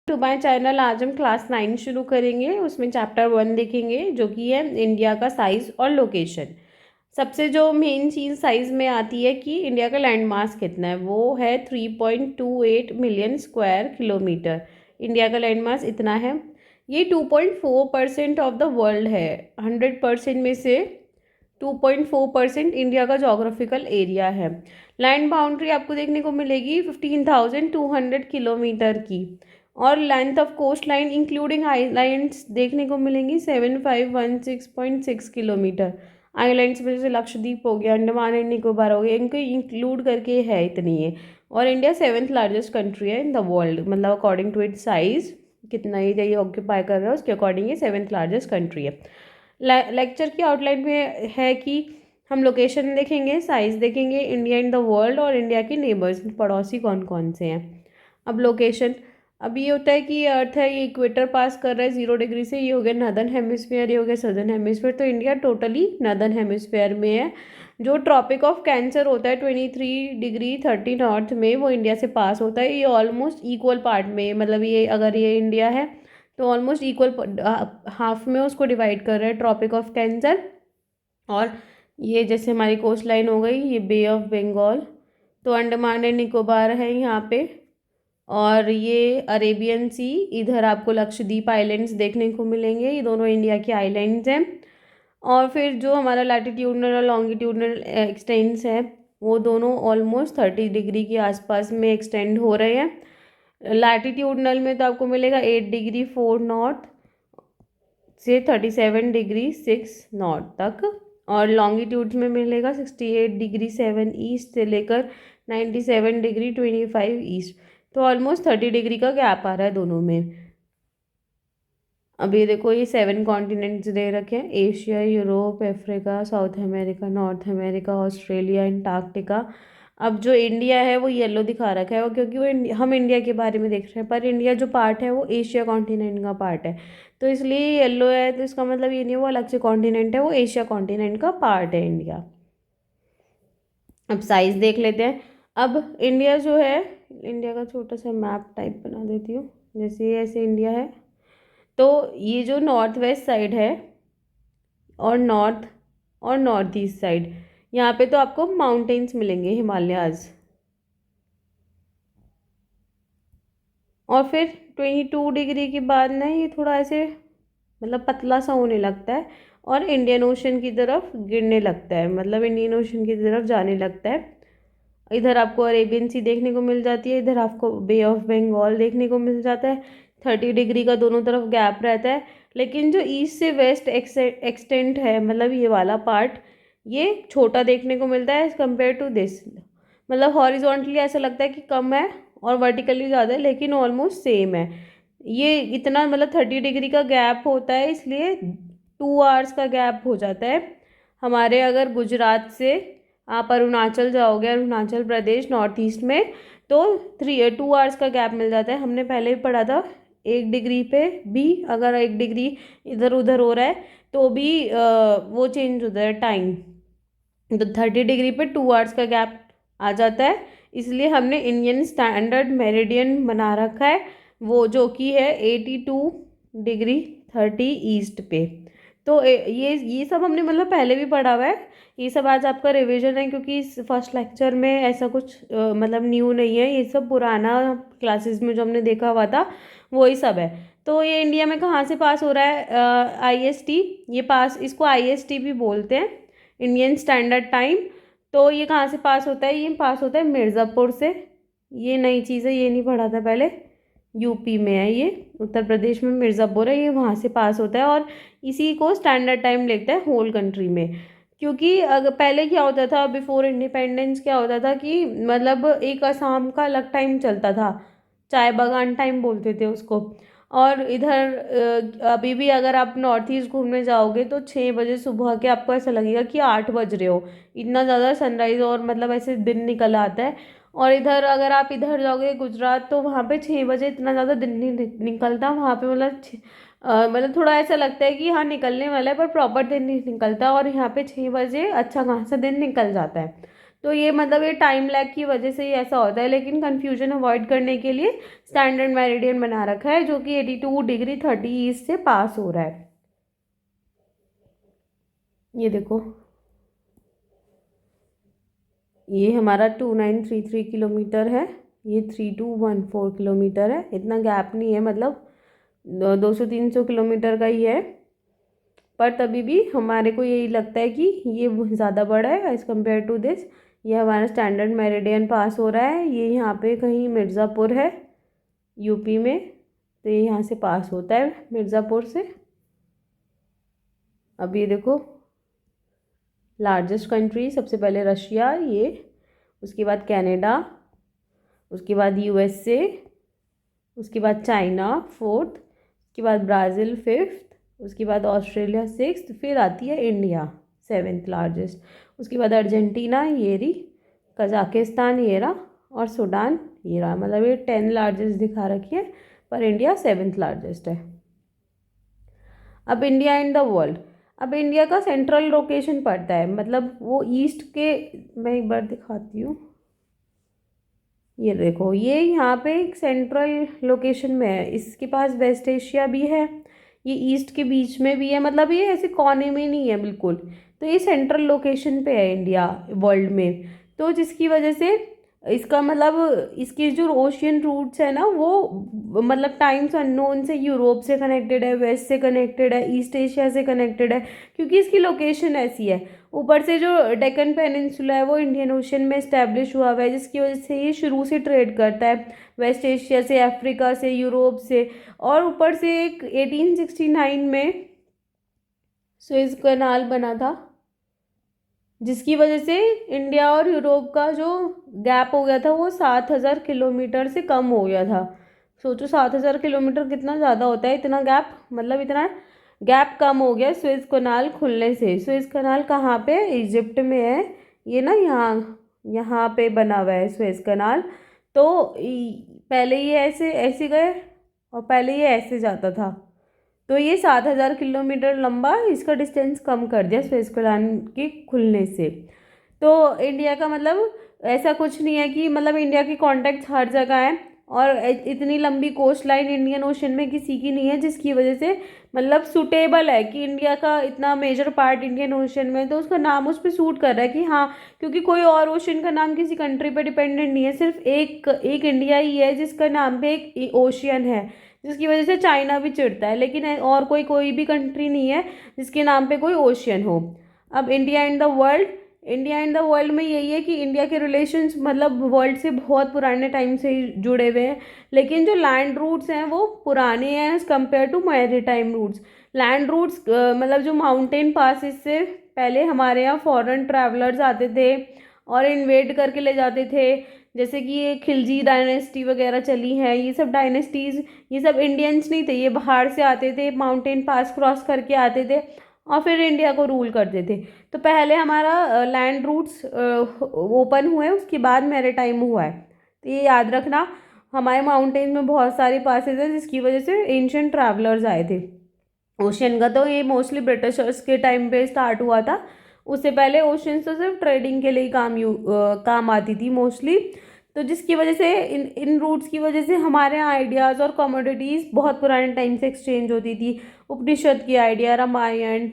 To my channel. आज हम class 9 शुरू करेंगे। उसमें चैप्टर 1 देखेंगे जो कि है इंडिया का साइज़ और लोकेशन। सबसे जो मेन चीज़ साइज़ में आती है कि इंडिया का लैंड मास कितना है, वो है 3.28 मिलियन स्क्वायर किलोमीटर। इंडिया का लैंड मास इतना है। ये 2.4% ऑफ द वर्ल्ड है। 100% में से 2.4% इंडिया का जोग्राफिकल एरिया है। लैंड बाउंड्री आपको देखने को मिलेगी 15,200 किलोमीटर की। और length of coastline including islands देखने को मिलेंगी 7516.6 किलोमीटर। आइलैंड्स में जैसे लक्षद्वीप हो गया, अंडमान एंड निकोबार हो गया, इनको इंक्लूड करके है इतनी है। और इंडिया 7th लार्जेस्ट कंट्री है इन द वर्ल्ड, मतलब अकॉर्डिंग टू इट्स साइज कितना एरिया ये ऑक्यूपाई कर रहा है उसके अकॉर्डिंग ये 7th लार्जेस्ट कंट्री है। लेक्चर की आउटलाइन में है कि हम लोकेशन देखेंगे, साइज देखेंगे, इंडिया इन द वर्ल्ड और इंडिया के नेबर्स पड़ोसी कौन कौन से हैं। अब लोकेशन, अब ये होता है कि ये अर्थ है, ये इक्वेटर पास कर रहा है 0 डिग्री से। ये हो गया नदर्न हेमिस्फीयर, ये हो गया सदर्न हेमिस्फीयर। तो इंडिया टोटली नदर्न हेमिस्फीयर में है। जो ट्रॉपिक ऑफ कैंसर होता है 23°30' में, वो इंडिया से पास होता है। ये ऑलमोस्ट इक्वल पार्ट में, मतलब ये अगर ये इंडिया है तो ऑलमोस्ट इक्वल हाफ में उसको डिवाइड कर रहा है ट्रॉपिक ऑफ कैंसर। और ये जैसे हमारी कोस्ट लाइन हो गई, ये बे ऑफ बंगाल, तो अंडमान एंड निकोबार है यहाँ पे। और ये अरेबियन सी, इधर आपको लक्षद्वीप आइलैंड्स देखने को मिलेंगे। ये दोनों इंडिया के आइलैंड्स हैं। और फिर जो हमारा लैटिट्यूडनल और लॉन्गिट्यूडनल एक्सटेंड्स है, वो दोनों ऑलमोस्ट 30 डिग्री के आसपास में एक्सटेंड हो रहे हैं। लैटिट्यूडनल में तो आपको मिलेगा 8 डिग्री 4 नॉर्थ से 37 डिग्री 6 नॉर्थ तक। और लॉन्गिट्यूड में मिलेगा 68 डिग्री 7 ईस्ट से लेकर 97 डिग्री 25 ईस्ट। तो ऑलमोस्ट 30 डिग्री का गैप आ रहा है दोनों में। अब ये देखो, ये 7 कॉन्टिनेंट्स दे रखे हैं: Asia, Europe, Africa, south America, north America, Australia, Antarctica. अब जो इंडिया है वो येलो दिखा रखा है, वो क्योंकि वो हम इंडिया के बारे में देख रहे हैं, पर इंडिया जो पार्ट है वो एशिया कॉन्टिनेंट का पार्ट है, तो इसलिए येलो है। तो इसका मतलब ये नहीं वो अलग से कॉन्टिनेंट है, वो एशिया कॉन्टिनेंट का पार्ट है इंडिया। अब साइज देख लेते हैं। अब इंडिया जो है, इंडिया का छोटा सा मैप टाइप बना देती हूँ। जैसे ये ऐसे इंडिया है, तो ये जो नॉर्थ वेस्ट साइड है और नॉर्थ ईस्ट साइड, यहाँ पे तो आपको माउंटेन्स मिलेंगे, हिमालयाज। और फिर 22 डिग्री के बाद ना ये थोड़ा ऐसे मतलब पतला सा होने लगता है और इंडियन ओशन की तरफ गिरने लगता है, मतलब इंडियन ओशन की तरफ जाने लगता है। इधर आपको अरेबियन सी देखने को मिल जाती है, इधर आपको बे ऑफ बंगाल देखने को मिल जाता है। 30 डिग्री का दोनों तरफ गैप रहता है। लेकिन जो ईस्ट से वेस्ट एक्सटेंट है, मतलब ये वाला पार्ट, ये छोटा देखने को मिलता है एज कम्पेयर टू दिस। मतलब हॉरिजॉन्टली ऐसा लगता है कि कम है और वर्टिकली ज़्यादा है, लेकिन ऑलमोस्ट सेम है। ये इतना मतलब 30 डिग्री का गैप होता है, इसलिए 2 आवर्स का गैप हो जाता है। हमारे अगर गुजरात से आप अरुणाचल जाओगे, अरुणाचल प्रदेश नॉर्थ ईस्ट में, तो 2 आवर्स का गैप मिल जाता है। हमने पहले भी पढ़ा था 1 डिग्री पे भी अगर 1 डिग्री इधर उधर हो रहा है तो भी वो चेंज होता है टाइम। तो 30 डिग्री पे 2 आवर्स का गैप आ जाता है, इसलिए हमने इंडियन स्टैंडर्ड मेरिडियन बना रखा है, वो जो कि है 82 डिग्री 30 ईस्ट पे। तो ये सब हमने मतलब पहले भी पढ़ा हुआ है। ये सब आज आपका रिवीजन है, क्योंकि इस फर्स्ट लेक्चर में ऐसा कुछ मतलब न्यू नहीं है। ये सब पुराना क्लासेस में जो हमने देखा हुआ था वही सब है। तो ये इंडिया में कहाँ से पास हो रहा है? आईएसटी, ये पास, इसको आईएसटी भी बोलते हैं, इंडियन स्टैंडर्ड टाइम। तो ये कहाँ से पास होता है? ये पास होता है मिर्ज़ापुर से। ये नई चीज़ है, ये नहीं पढ़ा था पहले। यूपी में है ये, उत्तर प्रदेश में मिर्ज़ापुर है, ये वहाँ से पास होता है। और इसी को स्टैंडर्ड टाइम लगता है होल कंट्री में। क्योंकि अगर पहले क्या होता था, बिफोर इंडिपेंडेंस क्या होता था कि मतलब एक असम का अलग टाइम चलता था, चाय बागान टाइम बोलते थे उसको। और इधर अभी भी अगर आप नॉर्थ ईस्ट घूमने जाओगे तो 6 बजे सुबह के आपको ऐसा लगेगा कि 8 बज रहे हो, इतना ज़्यादा सनराइज़ और मतलब ऐसे दिन निकल आता है। और इधर अगर आप इधर जाओगे गुजरात, तो वहाँ पे 6 बजे इतना ज़्यादा दिन नहीं निकलता वहाँ पे, मतलब मतलब थोड़ा ऐसा लगता है कि हाँ निकलने वाला है, पर प्रॉपर दिन नहीं निकलता। और यहाँ पे 6 बजे अच्छा खासा दिन निकल जाता है। तो ये मतलब ये टाइम लैग की वजह से ही ऐसा होता है, लेकिन कन्फ्यूजन अवॉइड करने के लिए स्टैंडर्ड मेरिडियन बना रखा है जो कि 82 डिग्री 30 ईस्ट से पास हो रहा है। ये देखो, ये हमारा 2933 किलोमीटर है, ये 3214 किलोमीटर है। इतना गैप नहीं है, मतलब 200-300 किलोमीटर का ही है, पर तभी भी हमारे को यही लगता है कि ये ज़्यादा बड़ा है एज़ कम्पेयर टू दिस। ये हमारा स्टैंडर्ड मेरिडियन पास हो रहा है, ये यहाँ पे कहीं मिर्ज़ापुर है यूपी में, तो ये यहाँ से पास होता है मिर्ज़ापुर से। अब ये देखो, लार्जेस्ट कंट्री सबसे पहले रशिया, ये, उसके बाद कनाडा, उसके बाद यूएसए, उसके बाद चाइना फोर्थ, उसके बाद ब्राज़ील फिफ्थ, उसके बाद ऑस्ट्रेलिया सिक्स्थ, फिर आती है इंडिया सेवेंथ लार्जेस्ट, उसके बाद अर्जेंटीना ये रही, कजाकिस्तान ये रहा, और सूडान ये रहा। मतलब ये 10 लार्जेस्ट दिखा रखी है, पर इंडिया सेवेंथ लार्जेस्ट है। अब इंडिया इन द वर्ल्ड, अब इंडिया का सेंट्रल लोकेशन पड़ता है, मतलब वो ईस्ट के, मैं एक बार दिखाती हूँ, ये देखो, ये यहाँ पे एक सेंट्रल लोकेशन में है, इसके पास वेस्ट एशिया भी है, ये ईस्ट के बीच में भी है, मतलब ये ऐसे कोने में नहीं है बिल्कुल। तो ये सेंट्रल लोकेशन पे है इंडिया वर्ल्ड में, तो जिसकी वजह से इसका मतलब इसके जो ओशियन रूट्स है ना, वो मतलब टाइम्स अननोन से यूरोप से कनेक्टेड है, वेस्ट से कनेक्टेड है, ईस्ट एशिया से कनेक्टेड है, क्योंकि इसकी लोकेशन ऐसी है। ऊपर से जो डेक्कन पेनिनसुला है वो इंडियन ओशन में इस्टेब्लिश हुआ हुआ है, जिसकी वजह से ये शुरू से ट्रेड करता है वेस्ट एशिया से, अफ्रीका से, यूरोप से। और ऊपर से एक 1869 में सुएज कनाल बना था, जिसकी वजह से इंडिया और यूरोप का जो गैप हो गया था वो 7,000 किलोमीटर से कम हो गया था। सोचो 7,000 किलोमीटर कितना ज़्यादा होता है, इतना गैप, मतलब इतना गैप कम हो गया सुएज कनाल खुलने से। सुएज कनाल कहाँ पे है? इजिप्ट में है ये ना, यहाँ यहाँ पे बना हुआ है सुएज कनाल। तो पहले ये ऐसे ऐसे गए और पहले ये ऐसे जाता था, तो ये 7,000 किलोमीटर लंबा इसका डिस्टेंस कम कर दिया सुएज कनाल के खुलने से। तो इंडिया का मतलब ऐसा कुछ नहीं है कि मतलब इंडिया के कॉन्टैक्ट्स हर जगह हैं, और इतनी लंबी कोस्ट लाइन इंडियन ओशन में किसी की नहीं है, जिसकी वजह से मतलब सूटेबल है कि इंडिया का इतना मेजर पार्ट इंडियन ओशन में, तो उसका नाम उस पर सूट कर रहा है कि हाँ, क्योंकि कोई और ओशन का नाम किसी कंट्री पे डिपेंडेंट नहीं है, सिर्फ एक एक इंडिया ही है जिसका नाम पे एक ओशियन है, जिसकी वजह से चाइना भी चिढ़ता है, लेकिन और कोई भी कंट्री नहीं है जिसके नाम पे कोई ओशियन हो। अब India and the world, India and the world में यही है कि इंडिया के रिलेशंस मतलब वर्ल्ड से बहुत पुराने टाइम से ही जुड़े हुए हैं, लेकिन जो लैंड रूट्स हैं वो पुराने हैं as compare to maritime routes. Land routes मतलब जो माउंटेन पासिस से पहले हमारे यहाँ फॉरेन ट्रैवलर्स आते थे और इन्वेड करके ले जाते थे, जैसे कि ये खिलजी डायनेस्टी वगैरह चली है, ये सब डायनेस्टीज़, ये सब इंडियंस नहीं थे, ये बाहर से आते थे, माउंटेन पास क्रॉस करके आते थे और फिर इंडिया को रूल करते थे। तो पहले हमारा लैंड रूट्स ओपन हुए, उसके बाद मैरीटाइम हुआ है, तो ये याद रखना। हमारे माउंटेन में बहुत सारे पासेज है जिसकी वजह से एंशियंट ट्रैवलर्स आए थे। ओशियन का तो ये मोस्टली ब्रिटिशर्स के टाइम पे स्टार्ट हुआ था, उससे पहले ओशियन तो सिर्फ ट्रेडिंग के लिए ही काम आती थी मोस्टली। तो जिसकी वजह से इन इन रूट्स की वजह से हमारे यहाँ आइडियाज़ और कमोडिटीज़ बहुत पुराने टाइम से एक्सचेंज होती थी। उपनिषद की idea, Ramayana,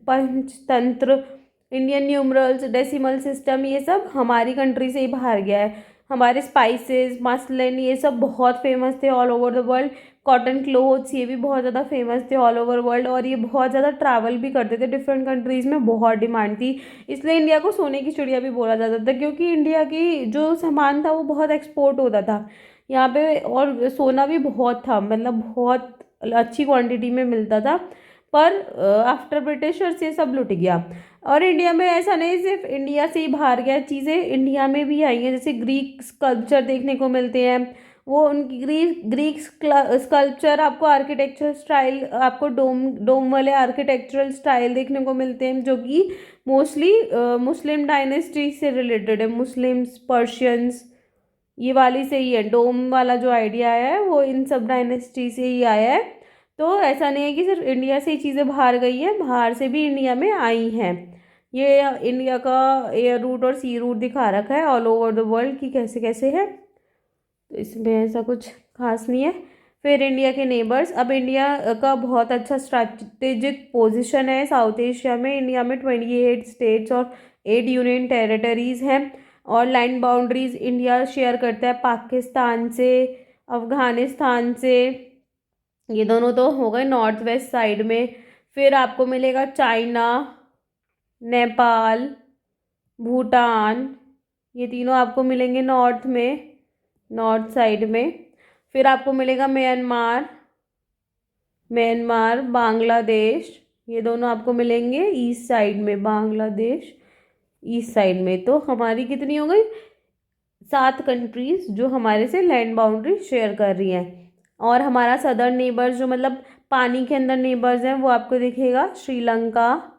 Panchatantra, Indian numerals, decimal system, ये सब हमारी कंट्री से ही बाहर गया है। हमारे स्पाइसेस, मसलिन, ये सब बहुत फेमस थे all over the world. Cotton clothes, ये भी बहुत ज़्यादा फेमस थे ऑल ओवर वर्ल्ड, और ये बहुत ज़्यादा ट्रैवल भी करते थे डिफरेंट कंट्रीज़ में, बहुत डिमांड थी। इसलिए इंडिया को सोने की चिड़िया भी बोला जाता था, क्योंकि इंडिया की जो सामान था वो बहुत एक्सपोर्ट होता था यहाँ पे, और सोना भी बहुत था, मतलब बहुत अच्छी क्वांटिटी में मिलता था। पर आफ्टर ब्रिटिशर्स ये सब लुट गया। और इंडिया में ऐसा नहीं सिर्फ इंडिया से ही बाहर गया, चीज़ें इंडिया में भी आई हैं, जैसे ग्रीक स्कल्पचर देखने को मिलते हैं, वो उनकी ग्रीक स्कल्पचर आपको आर्किटेक्चरल स्टाइल, आपको डोम डोम वाले आर्किटेक्चरल स्टाइल देखने को मिलते हैं, जो कि मोस्टली मुस्लिम डायनेस्टी से रिलेटेड है। मुस्लिम्स, पर्शियंस, ये वाली से ही है, डोम वाला जो आइडिया आया है वो इन सब डायनेस्टी से ही आया है। तो ऐसा नहीं है कि सिर्फ इंडिया से ही चीज़ें बाहर गई हैं, बाहर से भी इंडिया में आई हैं। ये इंडिया का एयर रूट और सी रूट दिखा रखा है ऑल ओवर द वर्ल्ड की कैसे कैसे है, तो इसमें ऐसा कुछ खास नहीं है। फिर इंडिया के नेबर्स, अब इंडिया का बहुत अच्छा स्ट्रैटेजिक पोजीशन है साउथ एशिया में। इंडिया में 28 स्टेट्स और 8 यूनियन टेरिटरीज हैं और लैंड बाउंड्रीज इंडिया शेयर करता है पाकिस्तान से, अफगानिस्तान से। ये दोनों तो हो गए नॉर्थ वेस्ट साइड में। फिर आपको मिलेगा चाइना, नेपाल, भूटान, ये तीनों आपको मिलेंगे नॉर्थ में, नॉर्थ साइड में। फिर आपको मिलेगा म्यांमार, बांग्लादेश, ये दोनों आपको मिलेंगे ईस्ट साइड में, बांग्लादेश ईस्ट साइड में। तो हमारी कितनी हो गई, 7 कंट्रीज जो हमारे से लैंड बाउंड्री शेयर कर रही हैं। और हमारा सदर्न नेबर्स जो मतलब पानी के अंदर नेबर्स हैं वो आपको दिखेगा श्रीलंका,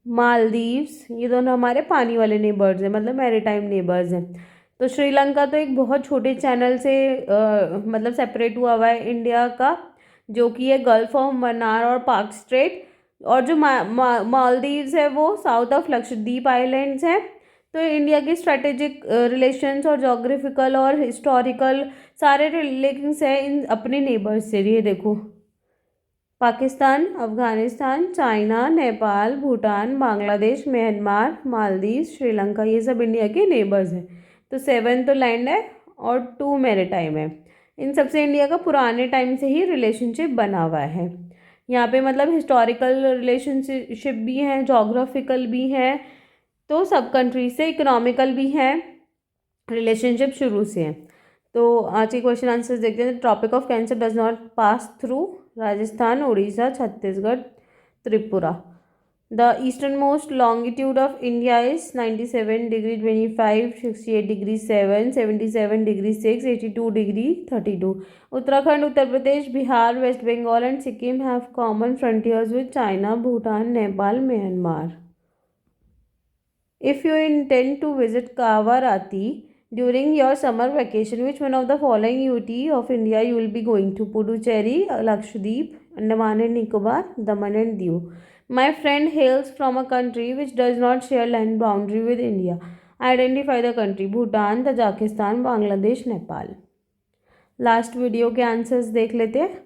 मालदीव्स, ये दोनों हमारे पानी वाले नेबर्स हैं, मतलब मैरीटाइम नेबर्स हैं। तो श्रीलंका तो एक बहुत छोटे चैनल से मतलब सेपरेट हुआ हुआ है इंडिया का, जो कि है गल्फ ऑफ मन्नार और पाक स्ट्रेट। और जो मालदीव्स है वो साउथ ऑफ लक्षद्वीप आइलैंड्स हैं। तो इंडिया की स्ट्रेटेजिक रिलेशंस और जोग्राफिकल और हिस्टोरिकल सारे रिलेशंस हैं इन अपने नेबर्स से। ये देखो, पाकिस्तान, अफगानिस्तान, चाइना, नेपाल, भूटान, बांग्लादेश, म्यांमार, मालदीव, श्रीलंका, ये सब इंडिया के नेबर्स हैं। तो 7 तो लैंड है और 2 मैरीटाइम है। इन सबसे इंडिया का पुराने टाइम से ही रिलेशनशिप बना हुआ है। यहाँ पे मतलब हिस्टोरिकल रिलेशनशिप भी है, जोग्राफिकल भी है, तो सब कंट्री से इकोनॉमिकल भी है, रिलेशनशिप शुरू से है। तो आज के क्वेश्चन आंसर्स देखते हैं। Tropic of cancer does not pass through Rajasthan, Orissa, Chhattisgarh, Tripura. The easternmost longitude of India is 97 degree 25, 68 degree 7, 77 degree 6, 82 degree 32। Uttarakhand, Uttar Pradesh, Bihar, West Bengal and Sikkim have common frontiers with China, Bhutan, Nepal, Myanmar. If you intend to visit Kavarati during your summer vacation, which one of the following UT of India you will be going to? Puducherry, Lakshadweep, Andaman and Nicobar, Daman and Diu. My friend hails from a country which does not share land boundary with India. Identify the country. Bhutan, Tajikistan, Bangladesh, Nepal. Last video के answers देख लेते हैं।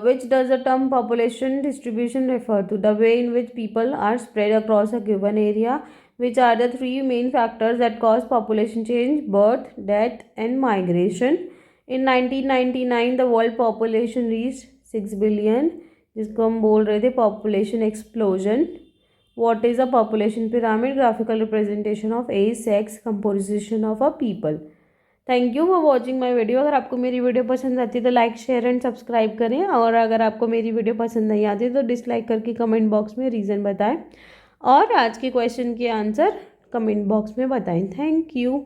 Which does the term population distribution refer to? The way in which people are spread across a given area. Which are the 3 main factors that cause population change? Birth, death and migration. In 1999 the world population reached 6 billion, जिसको हम बोल रहे थे population explosion. What is a population pyramid? Graphical representation of age, sex, composition of a people. Thank you for watching my video. अगर आपको मेरी video पसंद आती है तो लाइक, शेयर एंड सब्सक्राइब करें, और अगर आपको मेरी वीडियो पसंद नहीं आती तो डिसलाइक करके कमेंट बॉक्स में रीज़न बताएं, और आज के क्वेश्चन के आंसर कमेंट बॉक्स में बताएं। Thank you.